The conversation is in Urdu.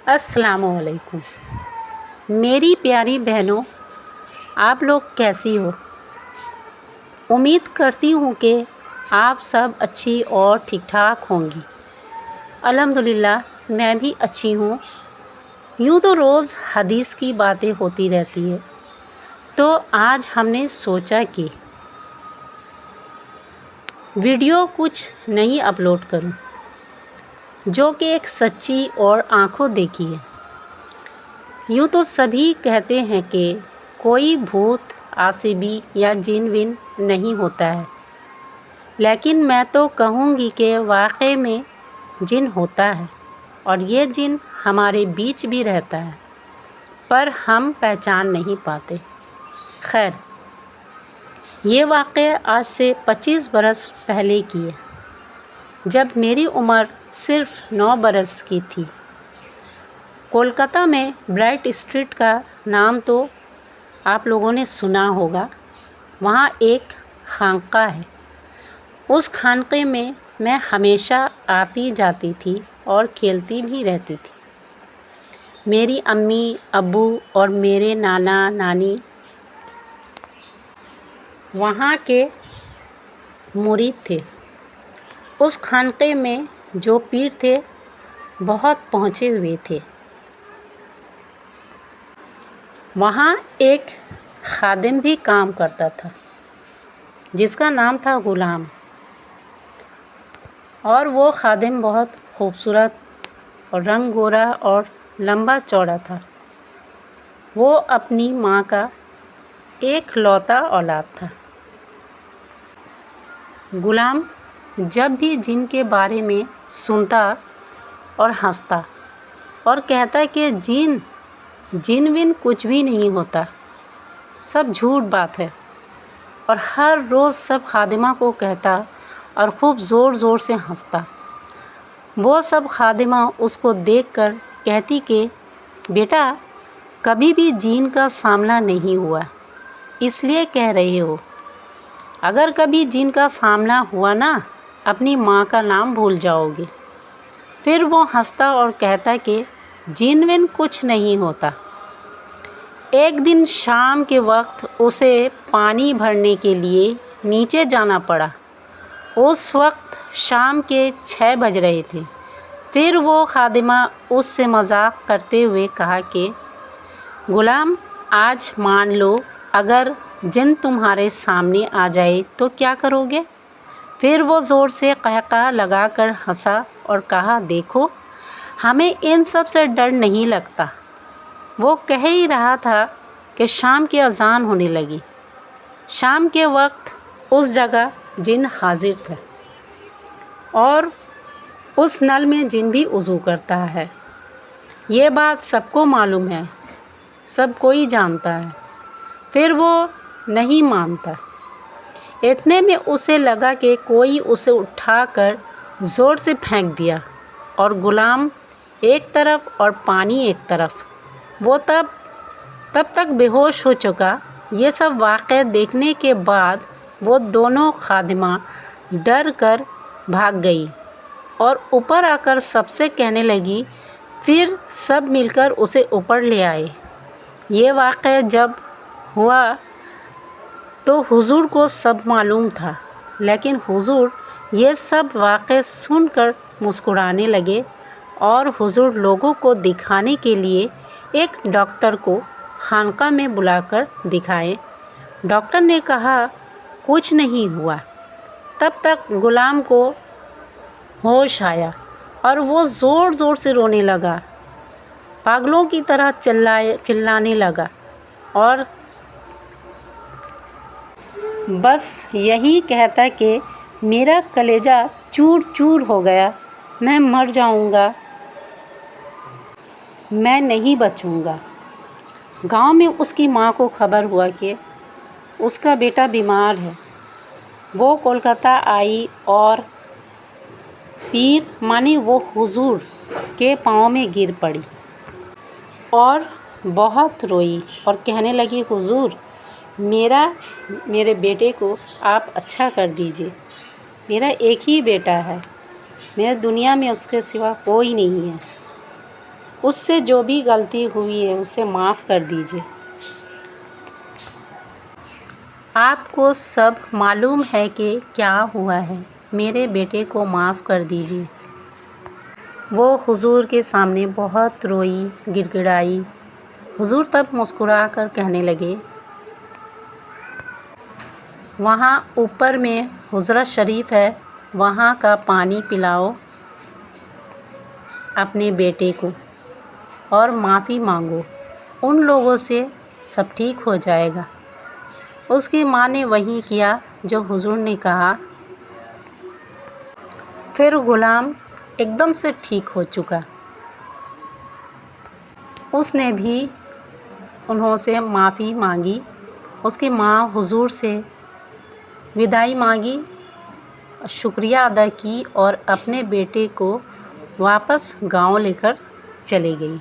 السلام علیکم میری پیاری بہنوں، آپ لوگ کیسی ہو؟ امید کرتی ہوں کہ آپ سب اچھی اور ٹھیک ٹھاک ہوں گی۔ الحمدللہ میں بھی اچھی ہوں۔ یوں تو روز حدیث کی باتیں ہوتی رہتی ہے، تو آج ہم نے سوچا کہ ویڈیو کچھ نئی اپلوڈ کروں، جو کہ ایک سچی اور آنکھوں دیکھی ہے۔ یوں تو سبھی کہتے ہیں کہ کوئی بھوت عصبی یا جن ون نہیں ہوتا ہے، لیکن میں تو کہوں گی کہ واقعی میں جن ہوتا ہے، اور یہ جن ہمارے بیچ بھی رہتا ہے، پر ہم پہچان نہیں پاتے۔ خیر، یہ واقعہ آج سے 25 برس پہلے کی ہے، جب میری عمر صرف 9 برس کی تھی۔ کولکاتہ میں برائٹ اسٹریٹ کا نام تو آپ لوگوں نے سنا ہوگا۔ وہاں ایک خانقاہ ہے۔ اس خانقاہ میں میں ہمیشہ آتی جاتی تھی اور کھیلتی بھی رہتی تھی۔ میری امی ابو اور میرے نانا نانی وہاں کے مرید تھے۔ اس خانقاہ میں جو پیر تھے، بہت پہنچے ہوئے تھے۔ وہاں ایک خادم بھی کام کرتا تھا، جس کا نام تھا غلام، اور وہ خادم بہت خوبصورت اور رنگ گورا اور لمبا چوڑا تھا۔ وہ اپنی ماں کا ایک لوتا اولاد تھا۔ غلام جب بھی جن کے بارے میں سنتا اور ہنستا اور کہتا کہ جن ون کچھ بھی نہیں ہوتا، سب جھوٹ بات ہے، اور ہر روز سب خادمہ کو کہتا اور خوب زور زور سے ہنستا۔ وہ سب خادمہ اس کو دیکھ کر کہتی کہ بیٹا، کبھی بھی جن کا سامنا نہیں ہوا، اس لیے کہہ رہے ہو۔ اگر کبھی جن کا سامنا ہوا نا، اپنی ماں کا نام بھول جاؤ گے۔ پھر وہ ہنستا اور کہتا کہ جن ون کچھ نہیں ہوتا۔ ایک دن شام کے وقت اسے پانی بھرنے کے لیے نیچے جانا پڑا۔ اس وقت شام کے 6 بج رہے تھے۔ پھر وہ خادمہ اس سے مذاق کرتے ہوئے کہا کہ غلام، آج مان لو اگر جن تمہارے سامنے آ جائے تو کیا کرو گے؟ پھر وہ زور سے قہقہہ لگا کر ہنسا اور کہا دیکھو، ہمیں ان سب سے ڈر نہیں لگتا۔ وہ کہہ ہی رہا تھا کہ شام کی اذان ہونے لگی۔ شام کے وقت اس جگہ جن حاضر تھے، اور اس نل میں جن بھی وضو کرتا ہے۔ یہ بات سب کو معلوم ہے، سب کوئی جانتا ہے۔ پھر وہ نہیں مانتا۔ اتنے میں اسے لگا کہ کوئی اسے اٹھا کر زور سے پھینک دیا، اور غلام ایک طرف اور پانی ایک طرف۔ وہ تب تک بے ہوش ہو چکا۔ یہ سب واقعہ دیکھنے کے بعد وہ دونوں خادمہ ڈر کر بھاگ گئی اور اوپر آ کر سب سے کہنے لگی۔ پھر سب مل کر اسے اوپر لے آئے۔ یہ واقعہ جب ہوا تو حضور کو سب معلوم تھا، لیکن حضور یہ سب واقعہ سن کر مسکرانے لگے، اور حضور لوگوں کو دکھانے کے لیے ایک ڈاکٹر کو خانقاہ میں بلا کر دکھائے۔ ڈاکٹر نے کہا کچھ نہیں ہوا۔ تب تک غلام کو ہوش آیا اور وہ زور زور سے رونے لگا، پاگلوں کی طرح چلانے لگا، اور بس یہی کہتا کہ میرا کلیجہ چور چور ہو گیا، میں مر جاؤں گا، میں نہیں بچوں گا۔ گاؤں میں اس کی ماں کو خبر ہوا کہ اس کا بیٹا بیمار ہے۔ وہ کولکاتہ آئی اور پیر مانی وہ حضور کے پاؤں میں گر پڑی اور بہت روئی اور کہنے لگی حضور، میرے بیٹے کو آپ اچھا کر دیجیے۔ میرا ایک ہی بیٹا ہے، میرے دنیا میں اس کے سوا کوئی نہیں ہے۔ اس سے جو بھی غلطی ہوئی ہے اسے معاف کر دیجیے۔ آپ کو سب معلوم ہے کہ کیا ہوا ہے، میرے بیٹے کو معاف کر دیجیے۔ وہ حضور کے سامنے بہت روئی، گڑ گڑائی۔ حضور تب مسکرا کر کہنے لگے، وہاں اوپر میں حجرہ شریف ہے، وہاں کا پانی پلاؤ اپنے بیٹے کو اور معافی مانگو ان لوگوں سے، سب ٹھیک ہو جائے گا۔ اس کی ماں نے وہی کیا جو حضور نے کہا۔ پھر غلام ایک دم سے ٹھیک ہو چکا۔ اس نے بھی انہوں سے معافی مانگی۔ اس کی ماں حضور سے وداعی مانگی، شکریہ ادا کی اور اپنے بیٹے کو واپس گاؤں لے کر چلی گئی۔